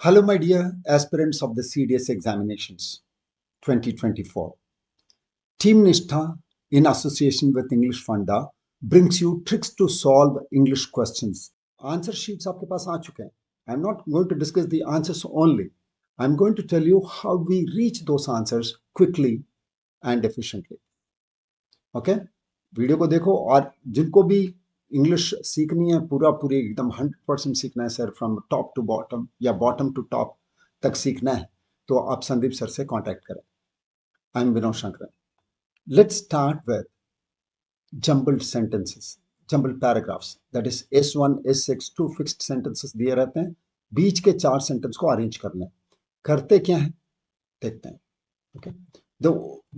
Hello, my dear aspirants of the CDS examinations 2024. Team Nishtha, in association with English Funda, brings you tricks to solve English questions. Answer sheets आपके पास आ चुके हैं. I'm not going to discuss the answers only. I'm going to tell you how we reach those answers quickly and efficiently. Okay? Video को देखो और जिनको भी English सीखनी है पूरी एकदम 100% सीखना है sir, from top to bottom या बॉटम टू टॉप तक सीखना है, तो आप संदीप सर से कांटेक्ट करें. I am Vinod Shankar. Let's start with jumbled sentences, jumbled paragraphs. That is S1 S6 two fixed sentences दिए रहते हैं. बीच के 4 सेंटेंस को अरेंज करना है. करते क्या है देखते हैं. Okay,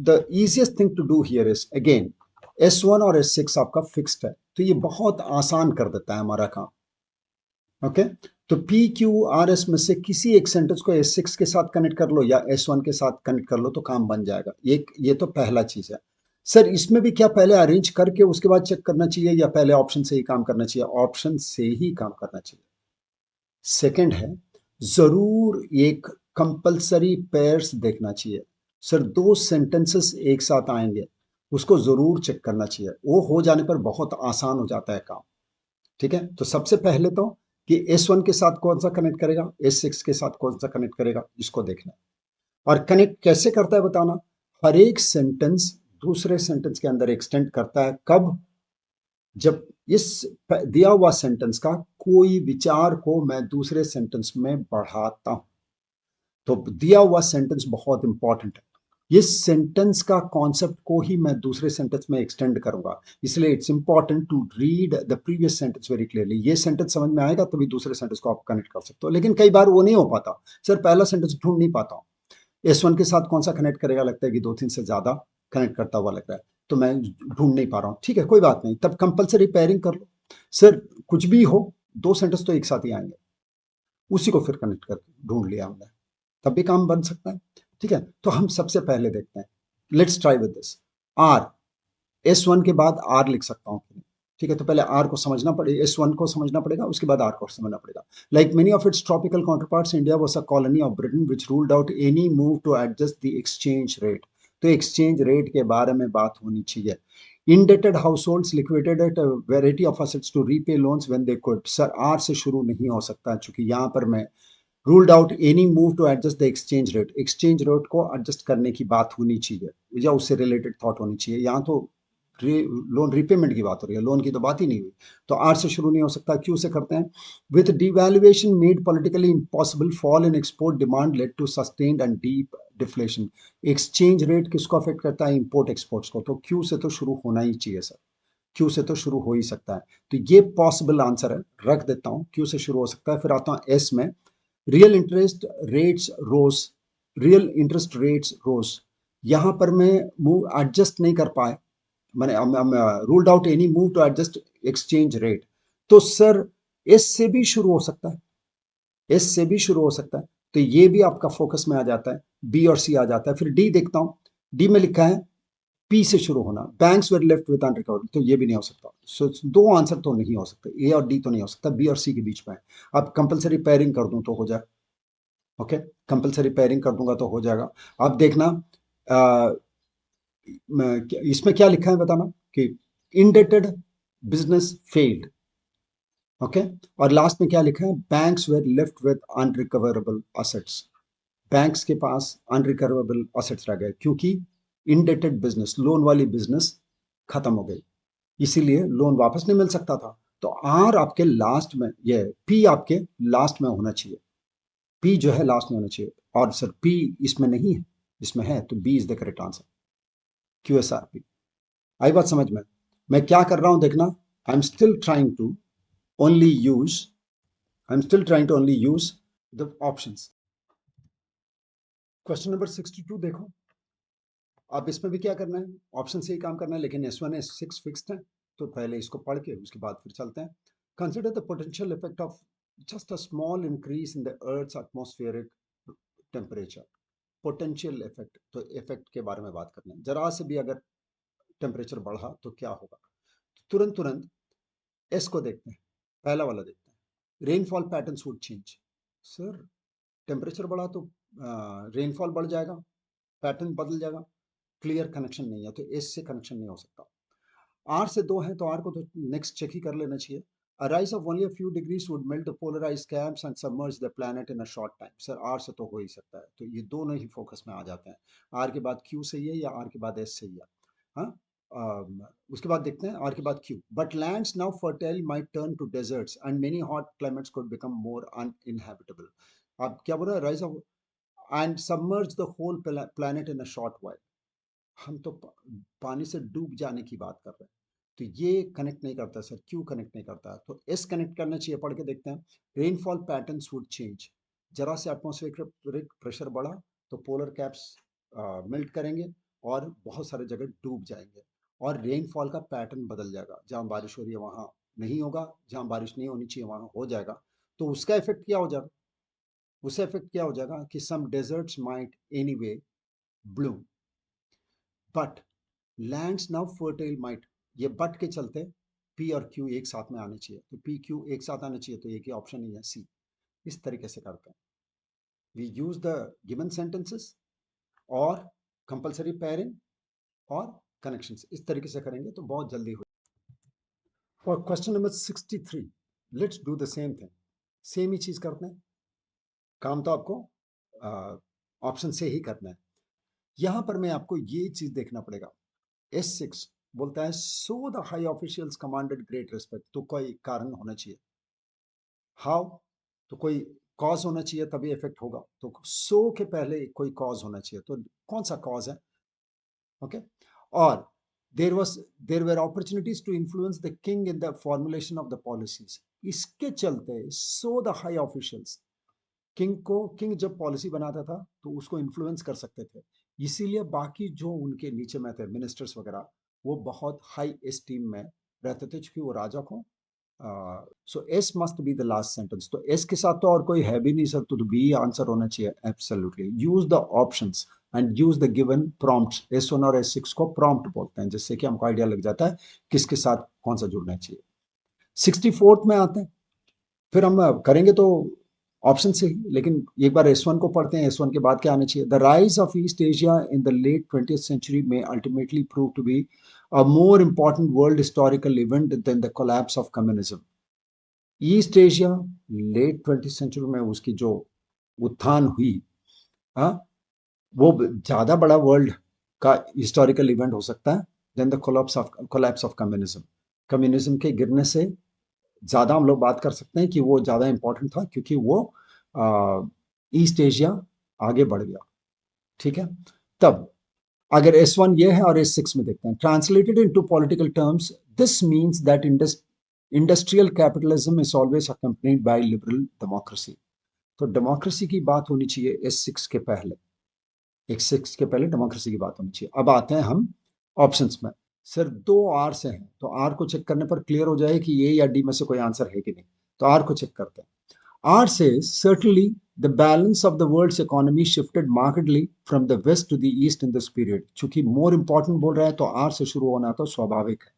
the easiest thing to do here is again S1 और S6 आपका फिक्स्ड है, तो ये बहुत आसान कर देता है हमारा काम. ओके, तो PQRS में से किसी एक सेंटेंस को S6 के साथ कनेक्ट कर लो या S1 के साथ कनेक्ट कर लो तो काम बन जाएगा. ये तो पहला चीज है. सर इसमें भी क्या पहले अरेंज करके उसके बाद चेक करना चाहिए या पहले ऑप्शन से ही काम करना चाहिए? ऑप्शन से ही काम करना चाहिए. सेकंड है, जरूर एक कंपलसरी पेयर्स देखना चाहिए. सर 2 सेंटेंसेस एक साथ आएंगे, उसको जरूर चेक करना चाहिए. वो हो जाने पर बहुत आसान हो जाता है काम. ठीक है, तो सबसे पहले तो कि S1 के साथ कौन सा कनेक्ट करेगा, S6 के साथ कौन सा कनेक्ट करेगा, इसको देखना. और कनेक्ट कैसे करता है बताना. हर एक सेंटेंस दूसरे सेंटेंस के अंदर एक्सटेंड करता है. कब? जब इस दिया हुआ सेंटेंस का कोई विचार को मैं दूसरे सेंटेंस में बढ़ाता हूं. तो दिया हुआ सेंटेंस बहुत इंपॉर्टेंट है. इस सेंटेंस का कॉन्सेप्ट को ही मैं दूसरे सेंटेंस में एक्सटेंड करूंगा, इसलिए it's important to read the previous sentence very clearly. ये सेंटेंस समझ में आएगा तभी दूसरे सेंटेंस को आप कनेक्ट कर सकते हो. लेकिन कई बार वो नहीं हो पाता. सर पहला सेंटेंस ढूंढ नहीं पाता हूँ, S1 के साथ कौन सा कनेक्ट करेगा, लगता है कि 2-3 से ज्यादा कनेक्ट करता हुआ लग रहा है, तो मैं ढूंढ नहीं पा रहा हूँ. ठीक है, कोई बात नहीं, तब कंपलसरी पेयरिंग कर लो. सर कुछ भी हो, 2 सेंटेंस तो एक साथ ही आएंगे, उसी को फिर कनेक्ट करके ढूंढ लिया हमने, तब भी काम बन सकता है. ठीक है, तो हम सबसे पहले देखते हैं. Let's try with this. R, S1 के बाद आर लिख सकता हूँ. ठीक है, तो पहले आर को समझना पड़ेगा, S1 को समझना पड़ेगा, उसके बाद आर को समझना पड़ेगा. Like many of its tropical counterparts, India was a colony of Britain which ruled out any move to adjust the exchange rate. तो एक्सचेंज रेट के बारे में बात होनी चाहिए. Indebted households liquidated a variety of assets to repay loans when they could. Sir R से शुरू नहीं हो सकता, चूंकि यहाँ पर मैं ruled out any move to adjust the exchange rate. Exchange rate को एडजस्ट करने की बात होनी चाहिए या उससे रिलेटेड थॉट होनी चाहिए. यहाँ तो लोन रिपेमेंट की बात हो रही है, लोन की तो बात ही नहीं हुई. तो आर से शुरू नहीं हो सकता. क्यू से करते हैं. With devaluation made politically impossible, fall in export demand led to sustained and deep deflation. Exchange rate किसको अफेक्ट करता है? इंपोर्ट एक्सपोर्ट्स को. तो क्यू से तो शुरू होना ही चाहिए सर, क्यू से तो शुरू हो ही सकता है. तो ये पॉसिबल आंसर है, रख देता हूं, क्यू से शुरू हो सकता है. फिर आता हूं एस में. Real interest rates rose, real interest rates rose. यहां पर मैं मूव एडजस्ट नहीं कर पाए, मैंने ruled out any move to adjust exchange rate. तो सर एस से भी शुरू हो सकता है, एस से भी शुरू हो सकता है, तो ये भी आपका फोकस में आ जाता है. बी और सी आ जाता है. फिर डी देखता हूं. डी में लिखा है पी से शुरू होना, banks were left with unrecovered, तो ये भी नहीं हो सकता. सो दो आंसर तो नहीं हो सकते, ए और डी तो नहीं हो सकता, बी और सी के बीच में है. अब कंपलसरी पेयरिंग कर दूं तो हो जाए. ओके, कंपलसरी पेयरिंग कर दूंगा तो हो जाएगा. अब देखना इसमें क्या लिखा है बताना कि इंडेटेड बिजनेस फेल्ड. ओके, और लास्ट में क्या लिखा है? Banks were left with unrecoverable assets. Banks के पास अनरिकवरेबल असेट्स रह गए क्योंकि इंडेटेड बिजनेस, लोन वाली बिजनेस खत्म हो गई, इसीलिए लोन वापस नहीं मिल सकता था. तो आर आपके लास्ट में, ये पी आपके लास्ट में होना चाहिए. पी जो है लास्ट में होना चाहिए. और सर पी इसमें नहीं है, इसमें है, तो B is the correct answer. QSRP. आई बात समझ में? मैं क्या कर रहा हूं देखना. I am still trying to only use I am still trying to only use the options. Question number 62 देखो. अब इसमें भी क्या करना है? ऑप्शन से ही काम करना है, लेकिन S1 S6 फिक्स्ड है, तो पहले इसको पढ़ के उसके बाद फिर चलते हैं. Consider the potential effect of just a small increase in the earth's atmospheric temperature. Potential effect, तो इफेक्ट के बारे में बात करना है. जरा से भी अगर टेम्परेचर बढ़ा तो क्या होगा? तुरंत तुरंत एस को देखते हैं, पहला वाला देखते हैं. Rainfall patterns would change. Sir temperature बढ़ा तो रेनफॉल बढ़ जाएगा, पैटर्न बदल जाएगा, क्लियर कनेक्शन नहीं है, तो एस से कनेक्शन नहीं हो सकता। आर से 2 है तो आर को तो नेक्स्ट चेक ही कर लेना चाहिए। A rise of only a few degrees would melt the polarized caps and submerge the planet in a short time. Sir R से तो हो ही सकता है, तो ये दोनों ही फोकस में आ जाते हैं। आर के बाद क्यू सही है या आर के बाद एस सही है? हाँ, उसके बाद देखते हैं आर के बाद Q. But lands now fertile might turn to deserts and many hot climates could become more uninhabitable. अब क्या बोल रहा है? Rise of and submerge the whole planet in a short while. हम तो पानी से डूब जाने की बात कर रहे हैं, तो ये कनेक्ट नहीं करता सर, क्यों कनेक्ट नहीं करता? तो एस कनेक्ट करना चाहिए, पढ़ के देखते हैं। रेनफॉल पैटर्न्स वुड चेंज, जरा से एटमॉस्फेरिक प्रेशर बढ़ा तो पोलर कैप्स मेल्ट करेंगे और बहुत सारे जगह डूब जाएंगे, और रेनफॉल का पैटर्न बदल जाएगा, जहाँ बारिश हो रही है वहाँ नहीं होगा, जहाँ बारिश नहीं होनी चाहिए वहाँ हो जाएगा। तो उसका इफेक्ट क्या हो जाएगा? उसका इफेक्ट क्या हो जाएगा कि some deserts might anyway bloom, but lands now fertile might. ये बट के चलते पी और क्यू एक साथ में आने चाहिए, तो पी क्यू एक साथ आने चाहिए, तो एक ही ऑप्शन ही है सी। इस तरीके से करते हैं, we use the given sentences और कंपलसरी पेयरिंग और कनेक्शंस, इस तरीके से करेंगे तो बहुत जल्दी हो। For question number 63, let's do the same thing. Same ही चीज करते हैं, काम तो आपको ऑप्शन से ही करना है। यहां पर मैं आपको ये चीज देखना पड़ेगा। S6 बोलता है सो the high officials commanded great respect, तो कोई कारण होना चाहिए। हाउ, तो कोई कॉज होना चाहिए तभी इफेक्ट होगा, तो सो के पहले कोई कॉज होना चाहिए, तो कौन सा कॉज है? ओके, और there were opportunities to influence the king in the formulation of the policies. इसके चलते so the high officials, king जब पॉलिसी बनाता था तो उसको इन्फ्लुएंस कर सकते थे, इसीलिए बाकी जो उनके नीचे में थे मिनिस्टर्स वगैरह, वो बहुत हाई एस्टीम में रहते थे, क्योंकि वो राजा को। So S must be the last sentence, तो एस के साथ तो और कोई है भी नहीं सर, तो बी आंसर होना चाहिए absolutely. Use the options and use the given prompts. S1 और S6 को प्रॉम्प्ट बोलते हैं, जिससे कि हमको आइडिया लग जाता है किसके साथ कौन सा जुड़ना चाहिए। 64th में आते हैं, फिर हम करेंगे तो ऑप्शन से ही, लेकिन एक बार S1 को पढ़ते हैं। S1 के बाद क्या आना चाहिए? The rise of East Asia in the late 20th century में ultimately prove to be a more important world historical event than the collapse of communism. East Asia late 20th century में उसकी जो उत्थान हुई, हाँ, वो ज्यादा बड़ा वर्ल्ड का हिस्टोरिकल इवेंट हो सकता है then the collapse of communism. Communism के गिरने से ज्यादा हम लोग बात कर सकते हैं कि वो ज्यादा इंपॉर्टेंट था, क्योंकि वो ईस्ट एशिया आगे बढ़ गया। ठीक है, तब अगर S1 ये है और S6 में देखते हैं, translated into political terms this means that industrial capitalism is always accompanied by liberal democracy. तो डेमोक्रेसी की बात होनी चाहिए S6 के पहले, S6 के पहले डेमोक्रेसी की बात होनी चाहिए। अब आते हैं हम ऑप्शंस में। सर 2 R से हैं, तो आर को चेक करने पर क्लियर हो जाए कि ए या डी में से कोई आंसर है कि नहीं, तो आर को चेक करते हैं। R says certainly the balance of the world's economy shifted markedly from the west to the east in this period। चूंकि more important बोल रहा है तो R से शुरू होना तो स्वाभाविक है।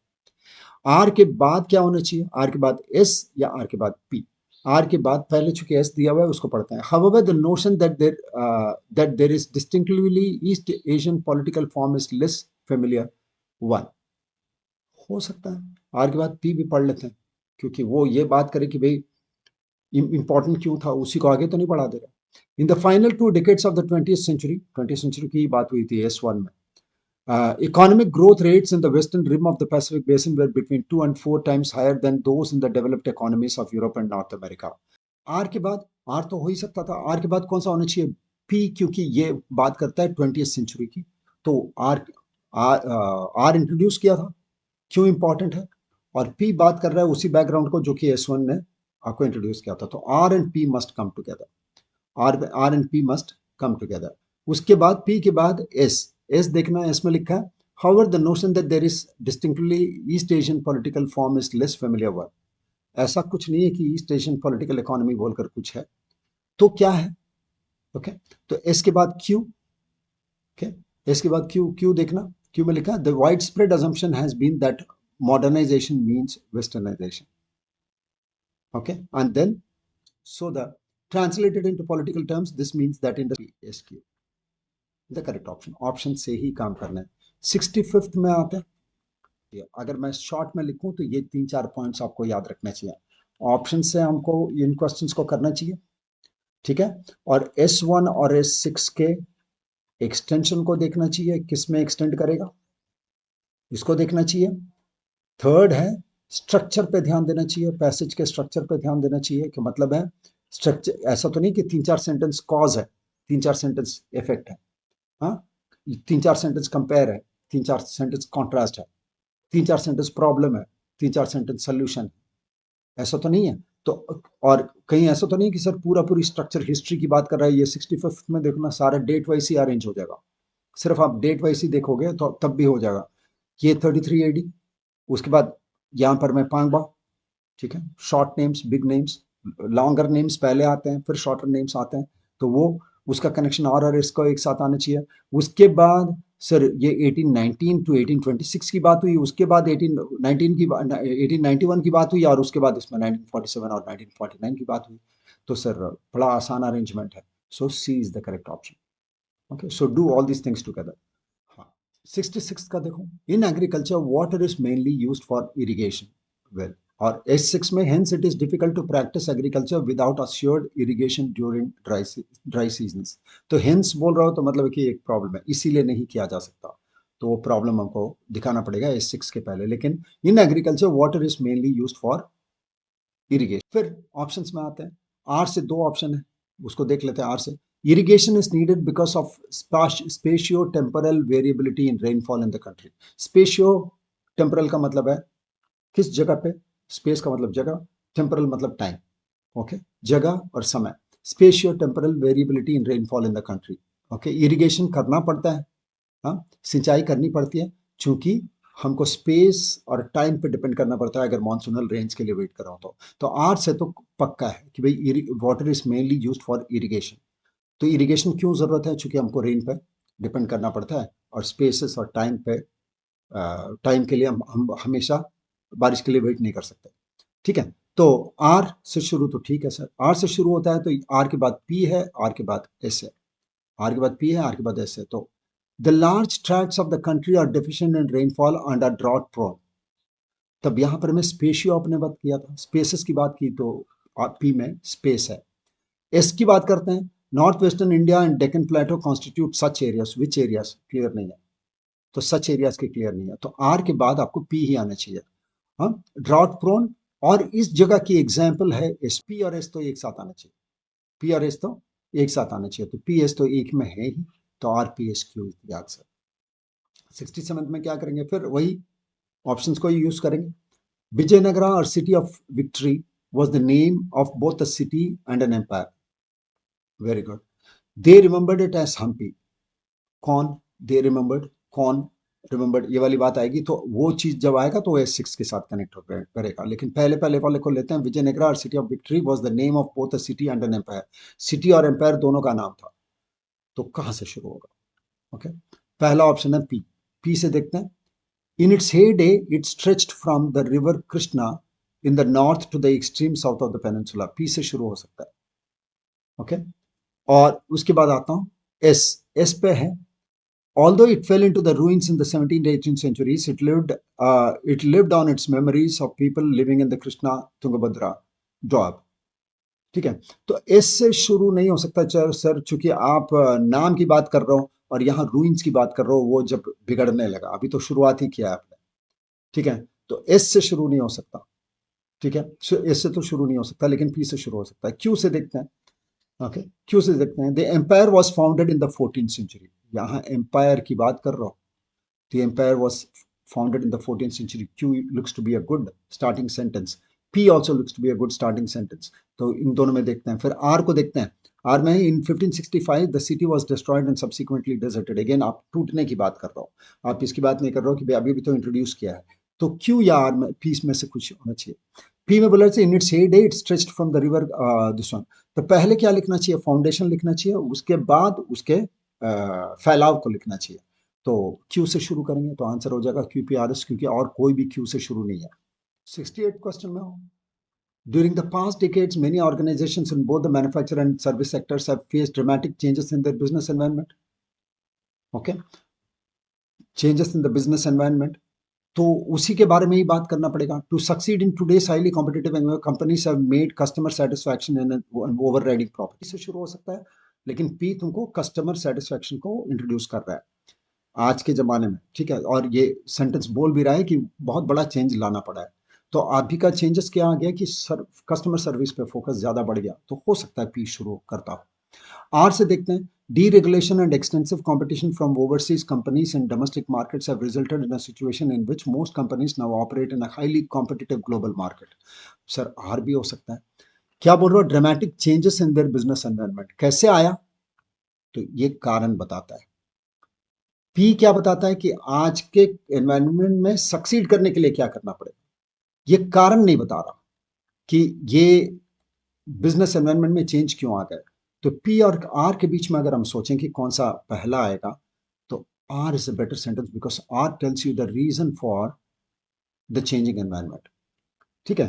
R के बाद क्या होना चाहिए? R के बाद S या R के बाद P? R के बाद पहले चूंकि S दिया हुआ है उसको पढ़ते हैं। However, the notion that there is distinctively East Asian political form is less familiar। One हो सकता है R के बाद P भी पढ़ लेते हैं, क्योंकि वो ये बात करे कि भाई इंपॉर्टेंट क्यों था, उसी को आगे तो नहीं बढ़ा दे रहा। In the final 2 decades of the 20th century की बात हुई थी S1 में। Economic growth rates in the western rim of the Pacific basin were between 2 and 4 times higher than those in the developed economies of Europe and North America। R के बाद are तो हो ही सकता था, आर के बाद कौन सा होना चाहिए? पी, क्योंकि ये बात करता है 20th century की, तो आर आर इंट्रोड्यूस किया था, क्यों इंपॉर्टेंट है, और पी बात कर रहा है उसी बैकग्राउंड को जो कि S1 ने आपको इंट्रोड्यूस किया था, तो R and P must come together. R and P must come together. उसके बाद पी के बाद एस। एस देखना, एस में लिखा है however the notion that there is distinctly East Asian political form is less familiar word. ऐसा कुछ नहीं है कि ईस्ट एशियन पॉलिटिकल इकोनॉमी बोलकर कुछ है, तो क्या है? ओके, तो एस के बाद क्यू। ओके, एस के बाद क्यू, क्यू देखना, क्यू में लिखा the widespread assumption has been that modernization means westernization। Okay, and then so the Translated into political terms, this means that industry SQ. The correct option. Option से ही काम करना है. 65th में आते हैं. अगर मैं शॉर्ट में लिखूं तो ये 3-4 पॉइंट्स आपको याद रखना चाहिए. ऑप्शन से हमको इन क्वेश्चंस को करना चाहिए, ठीक है. और S1 और S6 के एक्सटेंशन को देखना चाहिए, किस में एक्सटेंड करेगा इसको देखना चाहिए. थर्ड है स्ट्रक्चर पे ध्यान देना चाहिए, पैसेज के स्ट्रक्चर पे ध्यान देना चाहिए कि मतलब है स्ट्रक्चर, ऐसा तो नहीं कि 3-4 सेंटेंस कॉज है, 3-4 सेंटेंस इफेक्ट है, हाँ, 3-4 सेंटेंस कंपेयर है, 3-4 सेंटेंस कॉन्ट्रास्ट है, 3-4 सेंटेंस प्रॉब्लम है, 3-4 सेंटेंस सोल्यूशन, ऐसा तो नहीं है. तो और कहीं ऐसा तो नहीं कि सर पूरा पूरी स्ट्रक्चर हिस्ट्री की बात कर रहा है. ये 65th में देखना सारा डेट वाइज ही अरेंज हो जाएगा, सिर्फ आप डेट वाइज ही देखोगे तो तब भी हो जाएगा. ये 33 AD, उसके बाद यहाँ पर मैं पांगबा, ठीक है. Short names, big names, longer names पहले आते हैं, फिर शॉर्टर नेम्स आते हैं, तो वो उसका कनेक्शन और इसको एक साथ आना चाहिए. उसके बाद सर ये 1819 टू 1826 की बात हुई, उसके बाद 1819 की 1891 की बात हुई, और उसके बाद इसमें 1947 और 1949 की बात हुई. तो सर बड़ा आसान अरेंजमेंट है. So C is the correct option. Okay, so do all these things together. हाँ, 66 का देखो. In agriculture water is mainly used for irrigation. Well, और S6 में hence it is difficult to practice agriculture without assured irrigation during dry seasons. तो hence बोल रहा हो तो मतलब कि एक प्रॉब्लम है, इसीलिए नहीं किया जा सकता. तो वो प्रॉब्लम हमको दिखाना पड़ेगा S6 के पहले. लेकिन इन agriculture water is mainly used for irrigation. फिर ऑप्शंस में आते हैं. आर से 2 ऑप्शन है, उसको देख लेते हैं. आर से irrigation is needed because of spatio temporal variability in rainfall in the country. Spatio temporal का मतलब है किस जगह पे, स्पेस का मतलब जगह, टेम्परल मतलब टाइम. ओके, जगह और समय. Spatio temporal variability in rainfall in the country. Okay, irrigation करना पड़ता है, हाँ, सिंचाई करनी पड़ती है, चूंकि हमको स्पेस और टाइम पे डिपेंड करना पड़ता है अगर मॉनसूनल रेंज के लिए वेट कर रहा हूं तो आर से तो पक्का है कि भाई water is mainly used for irrigation. तो इरिगेशन क्यों जरूरत है, चूंकि हमको रेन पे डिपेंड करना पड़ता है, और स्पेसेस और टाइम पे, टाइम के लिए हम हमेशा बारिश के लिए वेट नहीं कर सकते, ठीक है. तो आर से शुरू तो ठीक है सर. आर से शुरू होता है तो आर के बाद पी है, आर के बाद एस है, आर के बाद पी है, आर के बाद एस है. तो the large tracts of the country are deficient in rainfall and are drought prone. तब यहां पर मैं स्पेशियो अपने बात किया था, स्पेसेस की बात की, तो पी में स्पेस है. एस की बात करते हैं. North western India and Deccan plateau constitute such areas. Which areas clear नहीं है, तो सच एरियाज के क्लियर नहीं है, तो आर के बाद आपको पी ही आना चाहिए. हाँ, ड्राउट प्रोन, और इस जगह की एग्जाम्पल है एस. पी और एस तो एक साथ आना चाहिए, पी और एस तो एक साथ आना चाहिए, तो पी एस तो एक में है ही, तो R P S Q is the answer. 67 में क्या करेंगे, फिर वही ऑप्शंस को यूज करेंगे. विजयनगरा और city of victory was the name of both a city and an empire. Very good. They remembered it as Hampi. कौन दे रिमेंबर्ड, कौन रिमेंबर्ड, ये वाली बात आएगी तो वो चीज जब आएगा तो S6 के साथ कनेक्ट हो करेगा. लेकिन पहले पहले वाले को लेते हैं. विजयनगरा और city of victory was the name of both a city and an empire. City और एम्पायर दोनों का नाम था, तो कहां से शुरू होगा. ओके, पहला ऑप्शन है पी. पी से देखते हैं. In its heyday it stretched from the river Krishna in the north to the extreme south of the peninsula. P से शुरू हो सकता है. ओके, और उसके बाद आता हूं एस. एस पे है. Although it fell into the ruins in the 17th to 18th centuries, it lived on its memories of people living in the Krishna Tungabhadra doab. ठीक है, तो एस से शुरू नहीं हो सकता सर, चूंकि आप नाम की बात कर रहे हो और यहाँ रूइंस की बात कर रहे हो, वो जब बिगड़ने लगा, अभी तो शुरुआत ही किया आपने, ठीक है. तो एस से शुरू नहीं हो सकता, ठीक है. एस से तो शुरू नहीं हो सकता, लेकिन पी से शुरू हो सकता है. क्यू से देखते हैं. ओके, क्यू से देखते हैं. The empire was founded in the 14th century. यहाँ एम्पायर की बात कर रहा हूं. The empire was founded in the 14th century. Q looks to be a good starting sentence. P also looks to be a good starting sentence. तो इन दोनों में देखते हैं. फिर R को देखते हैं. R में in 1565 the city was destroyed and subsequently deserted. Again आप टूटने की बात कर रहा हो, आप इसकी बात नहीं कर रहे हो कि अभी भी तो इंट्रोड्यूस किया है. तो Q या R में, P में से कुछ होना चाहिए. P में बोला in its head it stretched from the river this one. तो पहले क्या लिखना चाहिए, फाउंडेशन लिखना चाहिए, उसके बाद उसके फैलाव को लिखना चाहिए. तो क्यू से शुरू करेंगे तो आंसर हो जाएगा क्यू पी आर एस, क्योंकि और कोई भी क्यू से शुरू नहीं है. 68 क्वेश्चन में हो. During the past decades, many organizations in both the manufacturing and service sectors have faced dramatic changes in their business environment. Okay, changes in the business environment. तो उसी के बारे में ही बात करना पड़ेगा. To succeed in today's highly competitive companies have made customer satisfaction an overriding property से शुरू हो सकता है, लेकिन पी तुमको कस्टमर सेटिस्फैक्शन को इंट्रोड्यूस कर रहा है आज के जमाने में. ठीक है, और ये सेंटेंस बोल भी रहा है कि बहुत बड़ा चेंज लाना पड़ा है. तो अभी का चेंजेस क्या आ गया कि कस्टमर सर्विस पे फोकस ज्यादा बढ़ गया, तो हो सकता है पी शुरू करता हो. आर से देखते हैं. Deregulation and extensive competition from overseas companies in domestic markets have resulted in a situation in which most companies now operate in a highly competitive global market. Sir R भी हो सकता है. क्या बोल रहा हूँ, dramatic changes in their business environment. कैसे आया, तो ये कारण बताता है. पी क्या बताता है कि आज के एनवायरनमेंट में सक्सीड करने के लिए क्या करना पड़ेगा. ये कारण नहीं बता रहा कि ये बिजनेस एनवायरनमेंट में चेंज क्यों आ गए. तो पी और आर के बीच में अगर हम सोचें कि कौन सा पहला आएगा, तो R is a better sentence because R tells you the reason for the changing environment. ठीक है,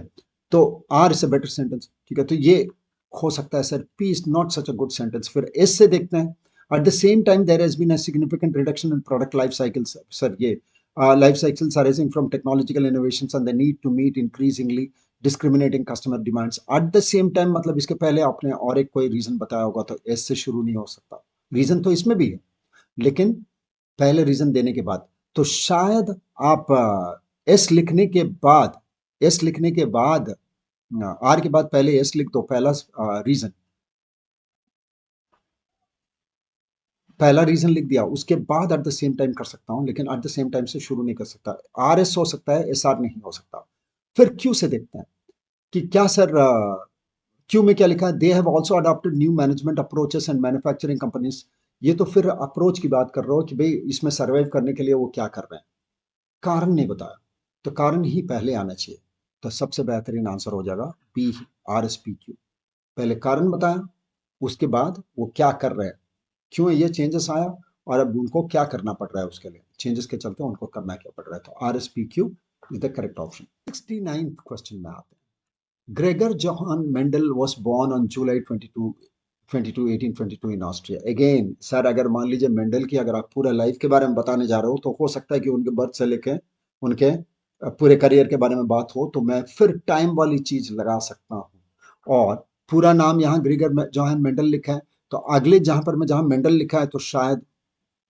तो R is a better sentence. ठीक है, तो ये हो सकता है sir P is not such a good sentence. फिर एस से देखते हैं. At the same time there has been a significant reduction in product life cycles. Sir ये life cycles arising from technological innovations and the need to meet increasingly discriminating customer demands. At the same time, मतलब इसके पहले आपने और एक कोई reason बताया होगा, तो एस से शुरू नहीं हो सकता. रीजन तो इसमें भी है, लेकिन पहले रीजन देने के बाद, तो शायद आप एस लिखने के बाद, एस लिखने के बाद आर के बाद पहले एस लिख दो. रीजन पहला रीजन लिख दिया, उसके बाद एट द सेम टाइम कर सकता हूं, लेकिन एट द सेम टाइम से शुरू नहीं कर सकता. आर एस हो सकता है, एस आर नहीं हो सकता. फिर क्यू से देखते हैं कि क्या सर क्यू में क्या लिखा है. They have also adopted new management approaches and manufacturing companies. ये तो फिर अप्रोच की बात कर रहे हो कि भाई इसमें सर्वाइव करने के लिए वो क्या कर रहे हैं. कारण नहीं बताया, तो कारण ही पहले आना चाहिए. तो सबसे बेहतरीन आंसर हो जाएगा B, R S P Q. पहले कारण बताया, उसके बाद वो क्या कर रहे हैं, क्यों ये चेंजेस आया, और अब उनको क्या करना पड़ रहा है, उसके लिए चेंजेस के चलते उनको करना क्या पड़ रहा है. तो are S P Q is the correct option. 69th question में आते हैं. Gregor Johan Mendel was born on July 1822 in Austria. Again sir, अगर मान लीजिए मेंडल की अगर आप पूरा लाइफ के बारे में बताने जा रहे हो, तो हो सकता है कि उनके बर्थ से लेके उनके पूरे करियर के बारे में बात हो, तो मैं फिर टाइम वाली चीज लगा सकता हूँ. और पूरा नाम यहाँ ग्रेगर जोहान मेंडल लिखा है, तो अगले जहां पर मैं जहां मेंडल लिखा है, तो शायद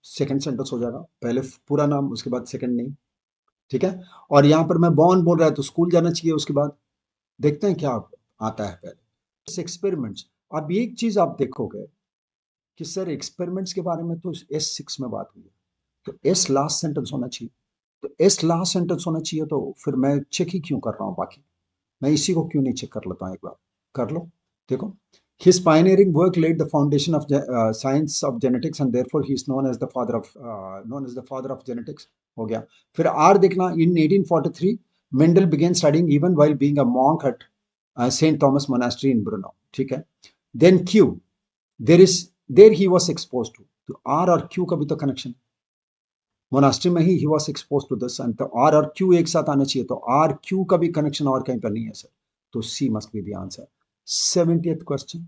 सेकंड सेंटेंस हो जाएगा. पहले पूरा नाम, उसके बाद सेकंड नेम. ठीक है, और यहाँ पर मैं बॉर्न बोल रहा है, तो स्कूल जाना चाहिए. उसके बाद देखते हैं क्या आता है. पहले एक्सपेरिमेंट्स. अब एक चीज आप देखोगे कि सर एक्सपेरिमेंट्स के बारे में तो S6 में बात हुई है, तो एस लास्ट सेंटेंस होना चाहिए. तो एस लास्ट सेंटेंस होना चाहिए, तो फिर मैं चेक ही क्यों कर रहा हूँ बाकी, मैं इसी को क्यों नहीं चेक कर लेता हूँ. एक बार कर लो. देखो, his pioneering work laid the foundation of science of genetics and therefore he is known as the father of genetics. हो गया. फिर आर देखना. in 1843 Mendel began studying even while being a monk at St. Thomas Monastery in Brno. ठीक है. then Q, there he was exposed to. तो R और Q का भी तो कनेक्शन, मोनास्ट्री में ही was expose to this, and तो आर और क्यू एक साथ आना चाहिए, तो आर क्यू का भी कनेक्शन और कहीं पर नहीं है सर. तो C must be the answer. 70th question.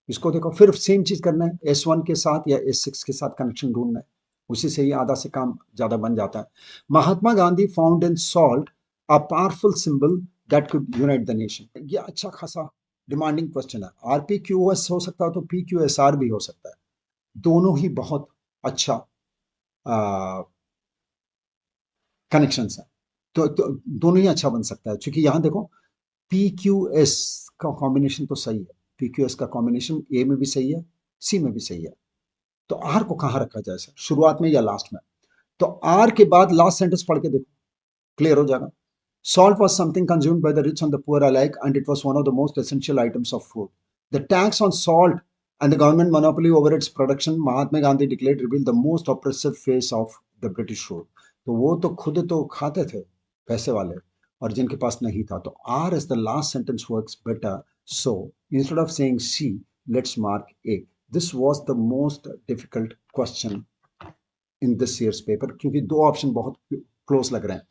इसको देखो, फिर सेम चीज करना है. S1 के साथ या S6 के साथ कनेक्शन ढूंढना है, उसी से ही आधा से काम ज्यादा बन जाता है. Mahatma Gandhi found in salt a powerful symbol that could unite the nation. ये अच्छा खासा डिमांडिंग क्वेश्चन है. RPQS हो सकता है, तो PQSR भी हो सकता है. दोनों ही बहुत अच्छा कनेक्शन है. तो दोनों ही अच्छा बन सकता है, क्योंकि यहां देखो पी क्यू एस का कॉम्बिनेशन तो सही है. पी क्यू एस का कॉम्बिनेशन ए में भी सही है, सी में भी सही है. तो आर को कहां रखा जाए सर, शुरुआत में या लास्ट में. तो आर के बाद लास्ट सेंटेंस पढ़ के देखो, क्लियर हो जाएगा. Salt was something consumed by the rich and the poor alike, and it was one of the most essential items of food. The tax on salt and the government monopoly over its production, Mahatma Gandhi declared, revealed the most oppressive face of the British rule. तो वो तो खुद तो खाते थे पैसे वाले, और जिनके पास नहीं था. तो R as the last sentence works better. So instead of saying C, let's mark A. This was the most difficult question in this year's paper, क्योंकि दो ऑप्शन बहुत क्लोज लग रहे हैं.